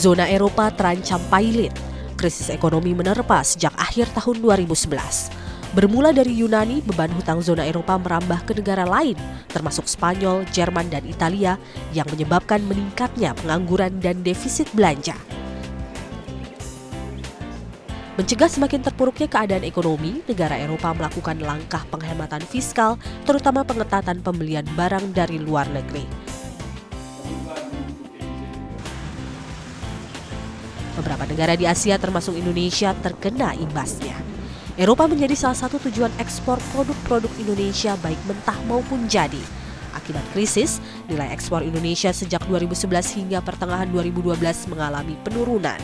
Zona Eropa terancam pailit. Krisis ekonomi menerpa sejak akhir tahun 2011. Bermula dari Yunani, beban hutang zona Eropa merambah ke negara lain, termasuk Spanyol, Jerman, dan Italia, yang menyebabkan meningkatnya pengangguran dan defisit belanja. Mencegah semakin terpuruknya keadaan ekonomi, negara Eropa melakukan langkah penghematan fiskal, terutama pengetatan pembelian barang dari luar negeri. Beberapa negara di Asia termasuk Indonesia terkena imbasnya. Eropa menjadi salah satu tujuan ekspor produk-produk Indonesia baik mentah maupun jadi. Akibat krisis, nilai ekspor Indonesia sejak 2011 hingga pertengahan 2012 mengalami penurunan.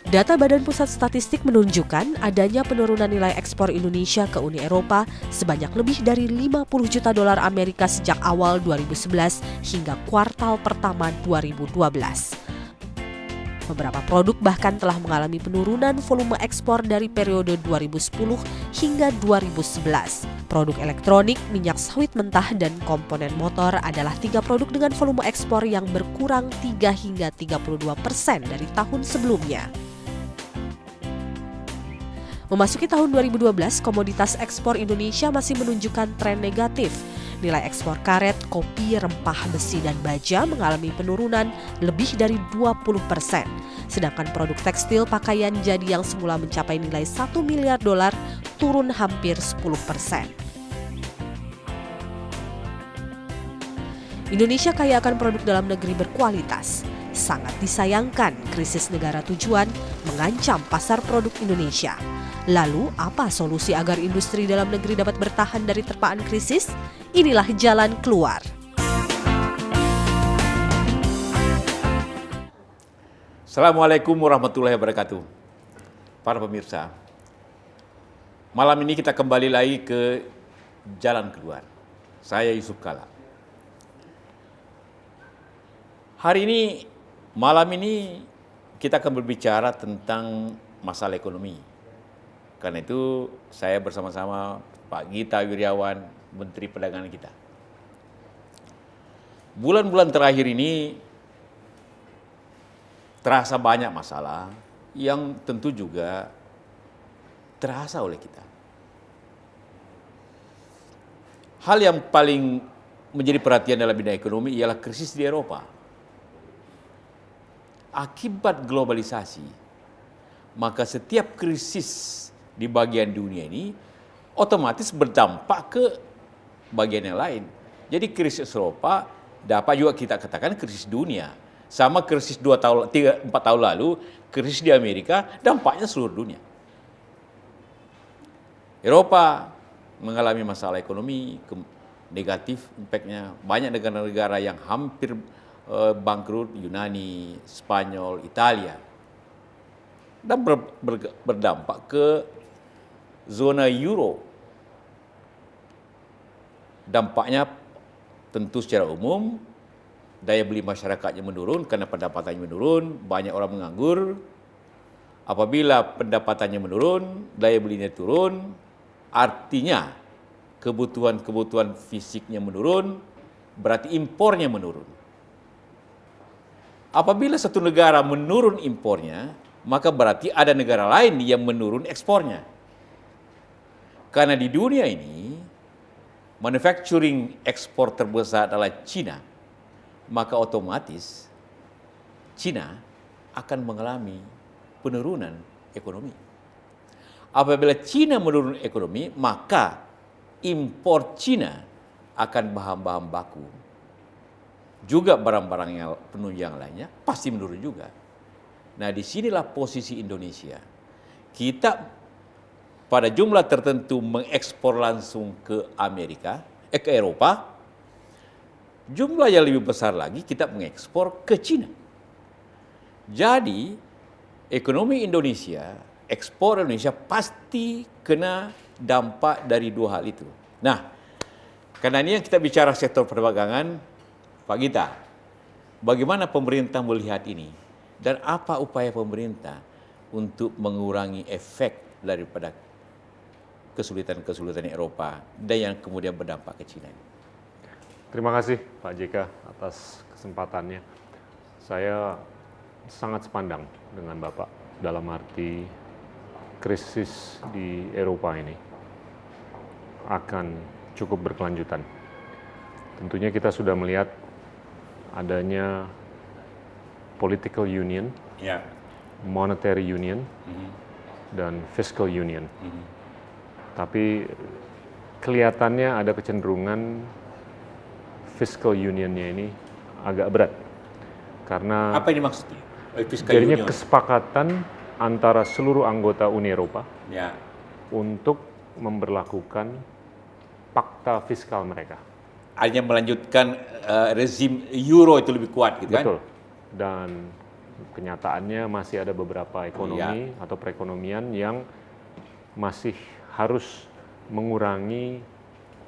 Data Badan Pusat Statistik menunjukkan adanya penurunan nilai ekspor Indonesia ke Uni Eropa sebanyak lebih dari 50 juta dolar Amerika sejak awal 2011 hingga kuartal pertama 2012. Beberapa produk bahkan telah mengalami penurunan volume ekspor dari periode 2010 hingga 2011. Produk elektronik, minyak sawit mentah, dan komponen motor adalah 3 produk dengan volume ekspor yang berkurang 3 hingga 32% dari tahun sebelumnya. Memasuki tahun 2012, komoditas ekspor Indonesia masih menunjukkan tren negatif. Nilai ekspor karet, kopi, rempah, besi, dan baja mengalami penurunan lebih dari 20%. Sedangkan produk tekstil pakaian jadi yang semula mencapai nilai 1 miliar dolar turun hampir 10%. Indonesia kaya akan produk dalam negeri berkualitas. Sangat disayangkan krisis negara tujuan mengancam pasar produk Indonesia. Lalu, apa solusi agar industri dalam negeri dapat bertahan dari terpaan krisis? Inilah jalan keluar. Assalamualaikum warahmatullahi wabarakatuh. Para pemirsa, malam ini kita kembali lagi ke jalan keluar. Saya Yusuf Kala. Hari ini, malam ini kita akan berbicara tentang masalah ekonomi. Karena itu saya bersama-sama Pak Gita Wirjawan, Menteri Perdagangan kita. Bulan-bulan terakhir ini terasa banyak masalah yang tentu juga terasa oleh kita. Hal yang paling menjadi perhatian dalam bidang ekonomi ialah krisis di Eropa. Akibat globalisasi, maka setiap krisis di bagian dunia ini otomatis berdampak ke bagian yang lain. Jadi krisis Eropa dapat juga kita katakan krisis dunia. Sama krisis 4 tahun lalu, krisis di Amerika dampaknya seluruh dunia. Eropa mengalami masalah ekonomi negatif impactnya. Banyak negara-negara yang hampir bangkrut, Yunani, Spanyol, Italia. Dan berdampak ke zona euro. Dampaknya tentu secara umum daya beli masyarakatnya menurun karena pendapatannya menurun, banyak orang menganggur. Apabila pendapatannya menurun, daya belinya turun, artinya kebutuhan fisiknya menurun, berarti impornya menurun. Apabila satu negara menurun impornya, maka berarti ada negara lain yang menurun ekspornya. Karena di dunia ini, manufacturing ekspor terbesar adalah Cina, maka otomatis Cina akan mengalami penurunan ekonomi. Apabila Cina menurun ekonomi, maka impor Cina akan bahan-bahan baku. Juga barang-barang yang penunjang lainnya pasti menurun juga. Nah, disinilah posisi Indonesia. Kita pada jumlah tertentu mengekspor langsung ke ke Eropa. Jumlah yang lebih besar lagi kita mengekspor ke Cina. Jadi, ekonomi Indonesia, ekspor Indonesia pasti kena dampak dari dua hal itu. Nah, karena ini yang kita bicara sektor perdagangan, Pak Gita, bagaimana pemerintah melihat ini? Dan apa upaya pemerintah untuk mengurangi efek daripada kesulitan-kesulitan Eropa dan yang kemudian berdampak ke China. Terima kasih Pak JK atas kesempatannya. Saya sangat sepandang dengan Bapak dalam arti krisis di Eropa ini akan cukup berkelanjutan. Tentunya kita sudah melihat adanya political union, monetary union, dan fiscal union. Tapi kelihatannya ada kecenderungan fiscal unionnya ini agak berat. Karena apa ini maksudnya? jadinya kesepakatan antara seluruh anggota Uni Eropa untuk memberlakukan pakta fiskal mereka. Hanya melanjutkan rezim euro itu lebih kuat gitu kan? Betul. Dan kenyataannya masih ada beberapa ekonomi atau perekonomian yang masih harus mengurangi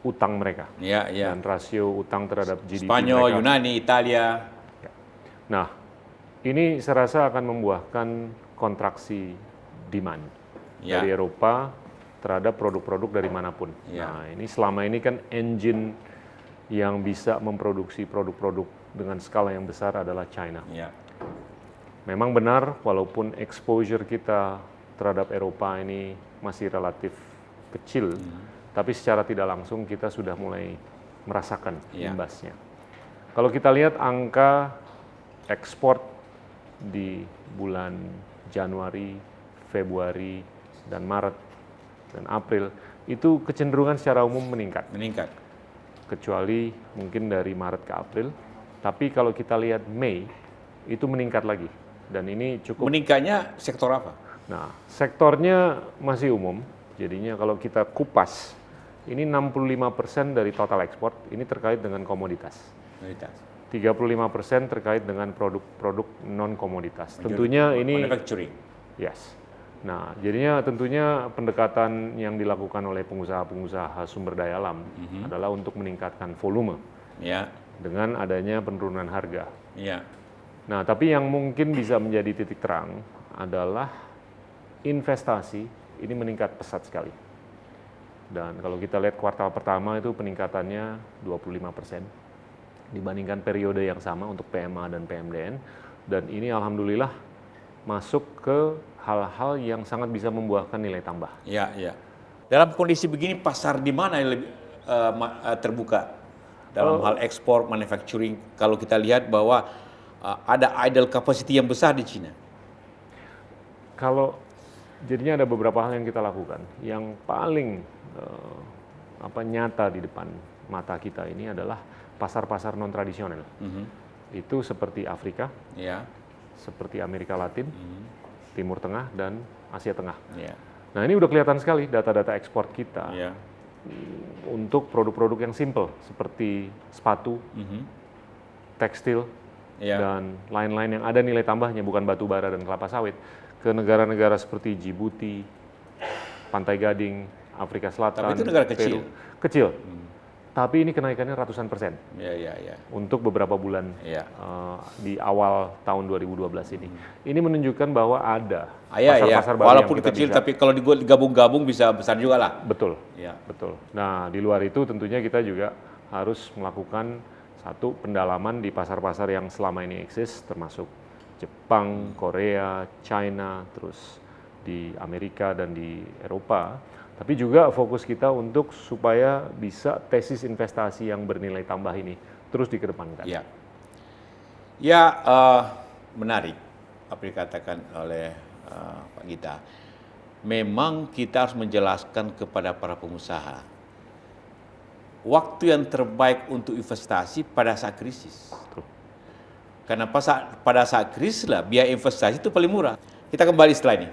utang mereka. Dan rasio utang terhadap GDP Spanyol, mereka. Yunani, Italia. Nah, ini saya rasa akan membuahkan kontraksi demand dari Eropa terhadap produk-produk dari manapun. Nah, ini selama ini kan engine yang bisa memproduksi produk-produk dengan skala yang besar adalah China. Memang benar, walaupun exposure kita terhadap Eropa ini masih relatif kecil, tapi secara tidak langsung kita sudah mulai merasakan imbasnya. Kalau kita lihat angka ekspor di bulan Januari, Februari, dan Maret, dan April, itu kecenderungan secara umum meningkat. Kecuali mungkin dari Maret ke April, tapi kalau kita lihat Mei, itu meningkat lagi. Dan ini cukup... Meningkatnya sektor apa? Nah, sektornya masih umum, jadinya kalau kita kupas, ini 65% dari total ekspor, ini terkait dengan komoditas. 35% terkait dengan produk-produk non-komoditas. Tentunya ini... Manufacturing. Yes. Nah, jadinya tentunya pendekatan yang dilakukan oleh pengusaha-pengusaha sumber daya alam adalah untuk meningkatkan volume dengan adanya penurunan harga. Nah, tapi yang mungkin bisa menjadi titik terang adalah investasi ini meningkat pesat sekali. Dan kalau kita lihat kuartal pertama itu peningkatannya 25% dibandingkan periode yang sama untuk PMA dan PMDN. Dan ini alhamdulillah masuk ke hal-hal yang sangat bisa membuahkan nilai tambah. Dalam kondisi begini pasar di mana yang lebih terbuka dalam hal ekspor, manufacturing? Kalau kita lihat bahwa ada idle capacity yang besar di Cina. Kalau jadinya ada beberapa hal yang kita lakukan. Yang paling nyata di depan mata kita ini adalah pasar-pasar non tradisional. Itu seperti Afrika, seperti Amerika Latin, Timur Tengah, dan Asia Tengah. Nah, ini udah kelihatan sekali data-data ekspor kita untuk produk-produk yang simple seperti sepatu, tekstil, dan lain-lain yang ada nilai tambahnya, bukan batu bara dan kelapa sawit, ke negara-negara seperti Djibouti, Pantai Gading, Afrika Selatan. Tapi itu negara kecil. Kecil. Tapi ini kenaikannya ratusan persen. Untuk beberapa bulan di awal tahun 2012 ini. Ini menunjukkan bahwa ada pasar-pasar baru walaupun yang kita kecil, bisa, tapi kalau digabung-gabung bisa besar juga lah. Betul. Betul. Nah, di luar itu tentunya kita juga harus melakukan satu pendalaman di pasar-pasar yang selama ini eksis, termasuk Jepang, Korea, China, terus di Amerika dan di Eropa. Tapi juga fokus kita untuk supaya bisa tesis investasi yang bernilai tambah ini terus dikedepankan. Menarik apa yang dikatakan oleh Pak Gita. Memang kita harus menjelaskan kepada para pengusaha waktu yang terbaik untuk investasi pada saat krisis. Karena pada saat krisis lah biaya investasi itu paling murah. Kita kembali setelah ini.